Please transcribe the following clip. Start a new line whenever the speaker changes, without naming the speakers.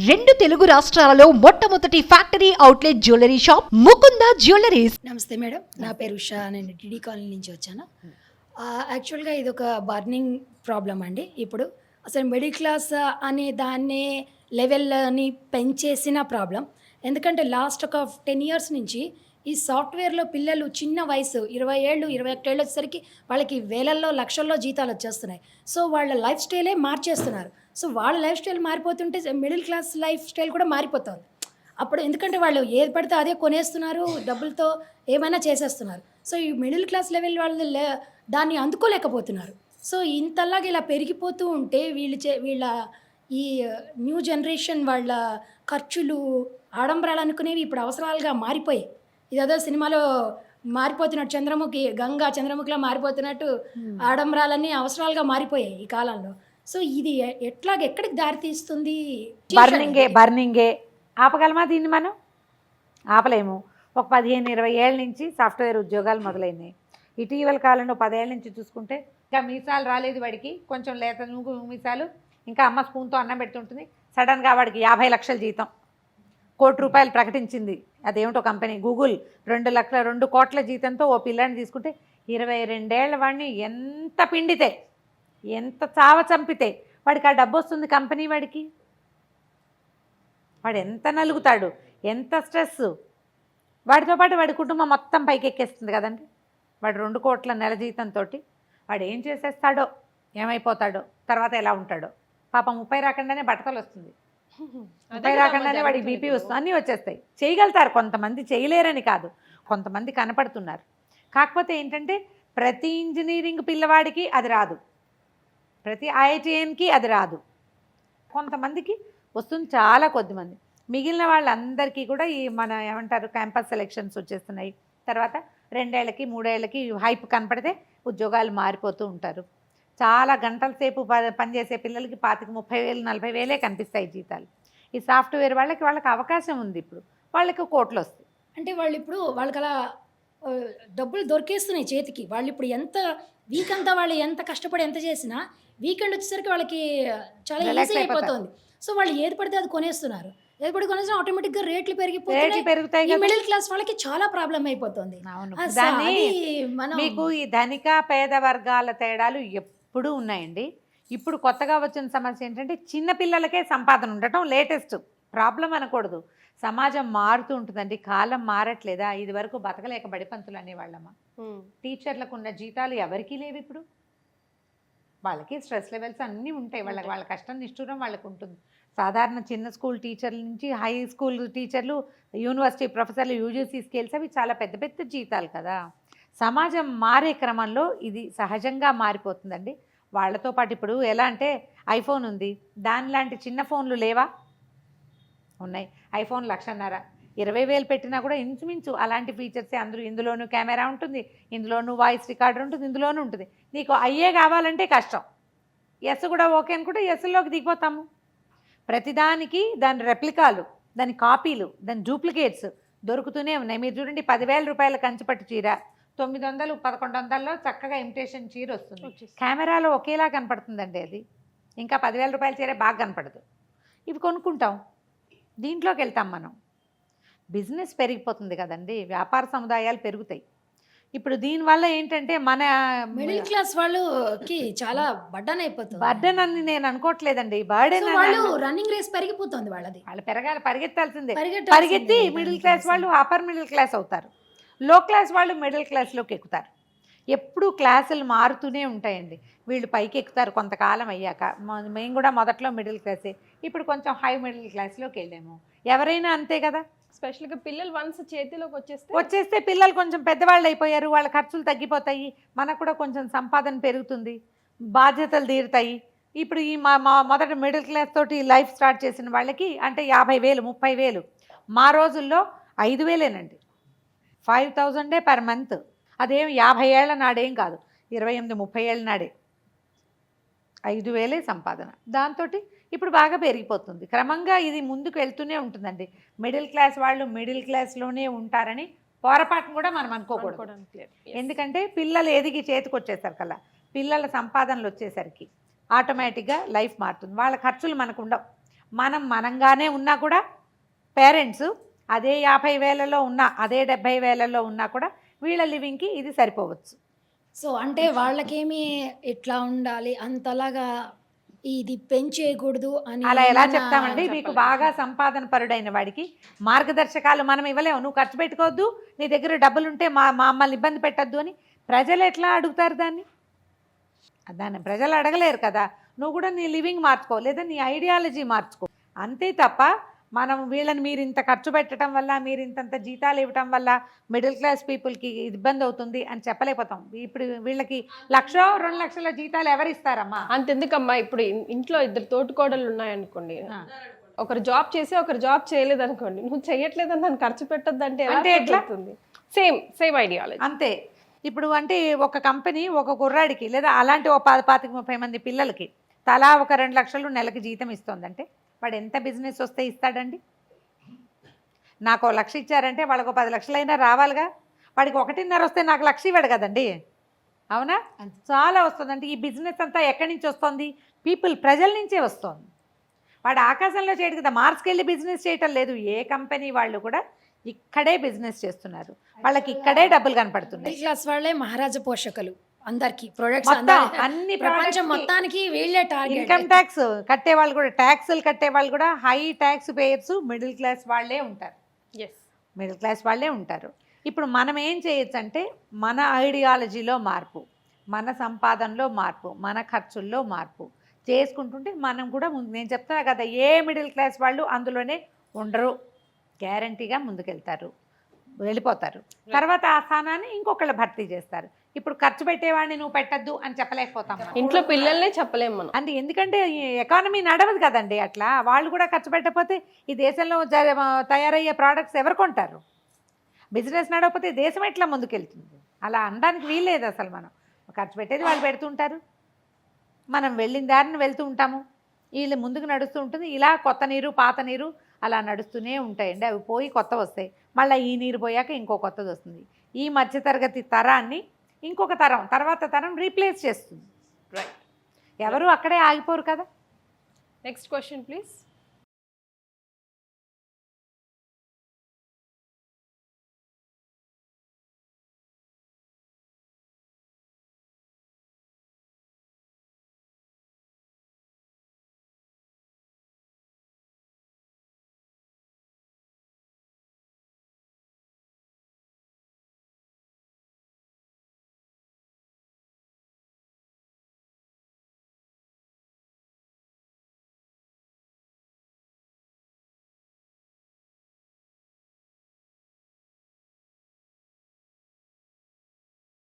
రెండు తెలుగు రాష్ట్రాలలో మొట్టమొదటి factory outlet jewellery shop Mukunda jewelleries.
నమస్తే మేడం, నా పేరు ఉషా. నేను టీడీ కాలనీ నుంచి వచ్చాను. యాక్చువల్గా ఇది ఒక బర్నింగ్ ప్రాబ్లం అండి. ఇప్పుడు అసలు మిడిల్ క్లాస్ అనే దాన్నే లెవెల్ని పెంచేసిన ప్రాబ్లం. ఎందుకంటే లాస్ట్ ఒక 10 years నుంచి ఈ సాఫ్ట్వేర్లో పిల్లలు చిన్న వయసు 20 ఏళ్ళు 21 ఏళ్ళు వచ్చేసరికి వాళ్ళకి వేలల్లో లక్షల్లో జీతాలు వచ్చేస్తున్నాయి. సో వాళ్ళ లైఫ్ స్టైలే మార్చేస్తున్నారు. సో వాళ్ళ లైఫ్ స్టైల్ మారిపోతుంటే మిడిల్ క్లాస్ లైఫ్ స్టైల్ కూడా మారిపోతుంది. అప్పుడు ఎందుకంటే వాళ్ళు ఏది పడితే అదే కొనేస్తున్నారు, డబ్బులతో ఏమైనా చేసేస్తున్నారు. సో ఈ మిడిల్ క్లాస్ లెవెల్ వాళ్ళు దాన్ని అందుకోలేకపోతున్నారు. సో ఇంతలాగా ఇలా పెరిగిపోతూ ఉంటే వీళ్ళ ఈ న్యూ జనరేషన్ వాళ్ళ ఖర్చులు ఆడంబరాలు అనుకునేవి ఇప్పుడు అవసరాలుగా మారిపోయాయి. ఇదేదో సినిమాలో మారిపోతున్నట్టు గంగా చంద్రముఖిలో మారిపోతున్నట్టు ఆడంబరాలన్నీ అవసరాలుగా మారిపోయాయి ఈ కాలంలో. సో ఇది ఎక్కడికి దారి తీస్తుంది?
బర్నింగే ఆపగలమా? దీన్ని మనం ఆపలేము. ఒక 15-20 ఏళ్ళ నుంచి సాఫ్ట్వేర్ ఉద్యోగాలు మొదలైనాయి. ఇటీవల కాలంలో 10 ఏళ్ళ నుంచి చూసుకుంటే ఇంకా మీసాలు రాలేదు వాడికి, కొంచెం లేత నూగు మీసాలు, ఇంకా అమ్మ స్పూన్తో అన్నం పెడుతుంటుంది. సడన్గా వాడికి 50 లక్షల జీతం, ₹1 కోటి ప్రకటించింది. అదేమిటో కంపెనీ గూగుల్ 2 కోట్ల జీతంతో ఓ పిల్లాన్ని తీసుకుంటే 22 ఏళ్ల వాడిని ఎంత పిండితే, ఎంత చావ చంపితే వాడికి ఆ డబ్బు వస్తుంది కంపెనీ వాడికి. వాడు ఎంత నలుగుతాడు, ఎంత స్ట్రెస్. వాడితో పాటు వాడి కుటుంబం మొత్తం పైకి ఎక్కేస్తుంది కదండి. వాడు 2 కోట్ల నెల జీతంతో వాడు ఏం చేసేస్తాడో, ఏమైపోతాడో, తర్వాత ఎలా ఉంటాడో. పాపం 30 రాకుండానే బట్టతలు వస్తుంది, 30 రాకుండానే వాడికి బీపీ వస్తుంది, అన్నీ వచ్చేస్తాయి. చేయగలుగుతారు కొంతమంది, చేయలేరని కాదు, కొంతమంది కనపడుతున్నారు. కాకపోతే ఏంటంటే ప్రతి ఇంజనీరింగ్ పిల్లవాడికి అది రాదు, ప్రతి ఐఐటిఎన్కి అది రాదు. కొంతమందికి వస్తుంది, చాలా కొద్దిమంది. మిగిలిన వాళ్ళందరికీ కూడా ఈ మన ఏమంటారు క్యాంపస్ సెలెక్షన్స్ వచ్చేస్తున్నాయి. తర్వాత 2 ఏళ్ళకి 3 ఏళ్ళకి హైప్ కనపడితే ఉద్యోగాలు మారిపోతూ ఉంటారు. చాలా గంటల సేపు పనిచేసే పిల్లలకి 25,000, 40,000 కనిపిస్తాయి జీతాలు. ఈ సాఫ్ట్వేర్ వాళ్ళకి అవకాశం ఉంది. ఇప్పుడు వాళ్ళకి కోట్లు వస్తాయి.
అంటే వాళ్ళకి అలా డబ్బులు దొరికేస్తున్నాయి చేతికి. వాళ్ళు ఇప్పుడు ఎంత వీక్ అంతా వాళ్ళు ఎంత కష్టపడి ఎంత చేసినా వీకెండ్ వచ్చేసరికి వాళ్ళకి చాలా ఈజీ అయిపోతుంది. సో వాళ్ళు ఏది పడితే అది కొనేస్తున్నారు. ఏది పడి కొనేసినా ఆటోమేటిక్గా రేట్లు పెరుగుతాయి. మిడిల్ క్లాస్ వాళ్ళకి చాలా ప్రాబ్లం అయిపోతుంది.
మీకు ఈ ధనిక పేద వర్గాల తేడాలు ఎప్పుడూ ఉన్నాయండి. ఇప్పుడు కొత్తగా వచ్చిన సమస్య ఏంటంటే చిన్నపిల్లలకే సంపాదన ఉండటం లేటెస్ట్ ప్రాబ్లం అనకూడదు. సమాజం మారుతూ ఉంటుందండి, కాలం మారట్లేదా? ఇది వరకు బతకలేక బడిపంతులు అనేవాళ్ళమ్మా. టీచర్లకు ఉన్న జీతాలు ఎవరికీ లేవు ఇప్పుడు. వాళ్ళకి స్ట్రెస్ లెవెల్స్ అన్నీ ఉంటాయి, వాళ్ళ కష్టం నిష్ఠూరం వాళ్ళకు ఉంటుంది. సాధారణ చిన్న స్కూల్ టీచర్ల నుంచి హై స్కూల్ టీచర్లు, యూనివర్సిటీ ప్రొఫెసర్లు, యూజీసీ స్కేల్స్, అవి చాలా పెద్ద పెద్ద జీతాలు కదా. సమాజం మారే క్రమంలో ఇది సహజంగా మారిపోతుందండి. వాళ్ళతో పాటు ఇప్పుడు ఎలా అంటే ఐఫోన్ ఉంది, దాని లాంటి చిన్న ఫోన్లు లేవా? ఉన్నాయి. ఐఫోన్ 1,50,000, 20,000 పెట్టినా కూడా ఇంచుమించు అలాంటి ఫీచర్సే. ఇందులోనూ కెమెరా ఉంటుంది, ఇందులోనూ వాయిస్ రికార్డర్ ఉంటుంది, ఇందులోనూ ఉంటుంది. నీకు అయ్యే కావాలంటే కష్టం. ఎస్ కూడా ఓకే అనుకుంటే ఎస్లోకి దిగిపోతాము. ప్రతిదానికి దాని రెప్లికాలు, దాని కాపీలు, దాని డూప్లికేట్స్ దొరుకుతూనే ఉన్నాయి. మీరు చూడండి, 10,000 రూపాయల కంచిపట్టు చీర 900, 1100లో చక్కగా ఇమిటేషన్ చీర వస్తుంది. కెమెరాలో ఒకేలా కనపడుతుందండి అది. ఇంకా 10,000 రూపాయల చీర బాగా కనపడదు. ఇవి కొనుక్కుంటాం, దీంట్లోకి వెళ్తాం మనం. బిజినెస్ పెరిగిపోతుంది కదండి, వ్యాపార సముదాయాలు పెరుగుతాయి. ఇప్పుడు దీనివల్ల ఏంటంటే మన
మిడిల్ క్లాస్ వాళ్ళకి చాలా బర్డన్ అయిపోతుంది.
బర్డన్ అని నేను అనుకోవట్లేదండి, బర్డెన్.
రన్నింగ్ రేస్ పెరిగిపోతుంది వాళ్ళది.
వాళ్ళు పరిగెత్తాల్సిందే. పరిగెత్తి మిడిల్ క్లాస్ వాళ్ళు అప్పర్ మిడిల్ క్లాస్ అవుతారు, లో క్లాస్ వాళ్ళు మిడిల్ క్లాస్లోకి ఎక్కుతారు. ఎప్పుడు క్లాసులు మారుతూనే ఉంటాయండి. వీళ్ళు పైకి ఎక్కుతారు కొంతకాలం అయ్యాక. మేము కూడా మొదట్లో మిడిల్ క్లాసే, ఇప్పుడు కొంచెం హై మిడిల్ క్లాస్లోకి వెళ్ళాము. ఎవరైనా అంతే కదా.
స్పెషల్గా పిల్లలు వన్స్ చేతిలోకి
వచ్చేస్తే పిల్లలు కొంచెం పెద్దవాళ్ళు అయిపోయారు, వాళ్ళ ఖర్చులు తగ్గిపోతాయి, మనకు కూడా కొంచెం సంపాదన పెరుగుతుంది, బాధ్యతలు తీరుతాయి. ఇప్పుడు ఈ మొదట మిడిల్ క్లాస్ తోటి లైఫ్ స్టార్ట్ చేసిన వాళ్ళకి అంటే 50,000, 30,000. మా రోజుల్లో 5,000ఏనండి, 5,000 పర్ మంత్. అదేం 50 ఏళ్ల నాడేం కాదు, 28, 30 ఏళ్ళ నాడే 5,000 సంపాదన. దాంతో ఇప్పుడు బాగా పెరిగిపోతుంది. క్రమంగా ఇది ముందుకు వెళ్తూనే ఉంటుందండి. మిడిల్ క్లాస్ వాళ్ళు మిడిల్ క్లాస్లోనే ఉంటారని పొరపాటును కూడా మనం అనుకోకూడదు. ఎందుకంటే పిల్లలు ఎదిగి చేతికి వచ్చేసరికల్లా, పిల్లల సంపాదనలు వచ్చేసరికి ఆటోమేటిక్గా లైఫ్ మారుతుంది. వాళ్ళ ఖర్చులు మనకు ఉండవు. మనంగానే ఉన్నా కూడా పేరెంట్స్ అదే 50,000లో ఉన్నా అదే 70,000లో ఉన్నా కూడా వీళ్ళ లివింగ్కి ఇది సరిపోవచ్చు.
సో అంటే వాళ్ళకేమి ఎట్లా ఉండాలి అంతలాగా ఇది పెంచేయకూడదు అని
అలా ఎలా
ఏమన్నా
చెప్తామండి? మీకు బాగా సంపాదన పరుడైన వాడికి మార్గదర్శకాలు మనం ఇవ్వలేము. నువ్వు ఖర్చు పెట్టుకోవద్దు, నీ దగ్గర డబ్బులుంటే మమ్మల్ని ఇబ్బంది పెట్టద్దు అని ప్రజలు ఎట్లా అడుగుతారు దాన్ని? ప్రజలు అడగలేరు కదా. నువ్వు కూడా నీ లివింగ్ మార్చుకో, లేదా నీ ఐడియాలజీ మార్చుకో. అంతే తప్ప మనం వీళ్ళని మీరు ఇంత ఖర్చు పెట్టడం వల్ల, మీరు ఇంతంత జీతాలు ఇవ్వటం వల్ల మిడిల్ క్లాస్ పీపుల్కి ఇబ్బంది అవుతుంది అని చెప్పలేకపోతాం. ఇప్పుడు వీళ్ళకి 1,00,000 2 లక్షల జీతాలు ఎవరు ఇస్తారమ్మా?
అంతెందుకమ్మా, ఇప్పుడు ఇంట్లో 2 తోటికోడళ్ళు ఉన్నాయనుకోండి, ఒకరు జాబ్ చేసి ఒకరు జాబ్ చేయలేదు అనుకోండి, నువ్వు చెయ్యట్లేదని దాన్ని ఖర్చు పెట్టద్దు అంటే ఎట్లా? సేమ్ ఐడియాలజీ
అంతే. ఇప్పుడు అంటే ఒక కంపెనీ ఒక కుర్రాడికి లేదా అలాంటి ఒక 25-30 మంది పిల్లలకి తలా ఒక 2 లక్షలు నెలకి జీతం ఇస్తుందంటే వాడు ఎంత బిజినెస్ వస్తే ఇస్తాడండి? నాకు 1 లక్ష ఇచ్చారంటే వాళ్ళకు 10 లక్షలైనా రావాలిగా. వాడికి 1.5 వస్తే నాకు 1 ఇవ్వడు కదండి, అవునా? చాలా వస్తుందంటే ఈ బిజినెస్ అంతా ఎక్కడి నుంచి వస్తుంది? ప్రజల నుంచే వస్తుంది. వాడు ఆకాశంలో చేయడు కదా, మార్స్కి వెళ్ళి బిజినెస్ చేయటం లేదు. ఏ కంపెనీ వాళ్ళు కూడా ఇక్కడే బిజినెస్ చేస్తున్నారు, వాళ్ళకి ఇక్కడే డబ్బులు కనపడుతున్నాయి.
మిడిల్ క్లాస్ వాళ్ళే మహారాజా పోషకులు అందరికి ప్రొడక్ట్స్
అన్ని
ప్రపంచం మొత్తానికి వీళ్ళే టార్గెట్.
ఇన్కమ్ ట్యాక్స్ కట్టేవాళ్ళు కూడా, ట్యాక్సులు కట్టేవాళ్ళు కూడా high tax payers middle class వాళ్ళే ఉంటారు. మిడిల్ క్లాస్ వాళ్ళే ఉంటారు. ఇప్పుడు మనం ఏం చేయొచ్చు అంటే మన ఐడియాలజీలో మార్పు, మన సంపాదనలో మార్పు, మన ఖర్చుల్లో మార్పు చేసుకుంటుంటే మనం కూడా నేను చెప్తున్నా కదా, ఏ మిడిల్ క్లాస్ వాళ్ళు అందులోనే ఉండరు, గ్యారంటీగా ముందుకెళ్తారు, వెళ్ళిపోతారు. తర్వాత ఆ స్థానాన్ని ఇంకొకళ్ళు భర్తీ చేస్తారు. ఇప్పుడు ఖర్చు పెట్టేవాడిని నువ్వు పెట్టద్దు అని చెప్పలేకపోతాం.
ఇంట్లో పిల్లల్నే చెప్పలేము మనం.
అంటే ఎందుకంటే ఎకానమీ నడవదు కదండి. అట్లా వాళ్ళు కూడా ఖర్చు పెట్టకపోతే ఈ దేశంలో తయారయ్యే ప్రోడక్ట్స్ ఎవరు కొంటారు? బిజినెస్ నడవకపోతే దేశం ఎట్లా ముందుకెళ్తుంది? అలా అనడానికి వీల్లేదు అసలు. మనం ఖర్చు పెట్టేది వాళ్ళు పెడుతుంటారు, మనం వెళ్ళిన దారిని వెళ్తూ ఉంటాము, వీళ్ళు ముందుకు నడుస్తూ ఉంటుంది. ఇలా కొత్త నీరు పాత నీరు అలా నడుస్తూనే ఉంటాయండి. అవి పోయి కొత్త వస్తాయి, మళ్ళీ ఈ నీరు పోయాక ఇంకో కొత్తది వస్తుంది. ఈ మధ్యతరగతి తరాన్ని ఇంకొక తరం, తర్వాత తరం రీప్లేస్ చేస్తుంది. ఎవరు అక్కడే ఆగిపోరు కదా.
Next question please.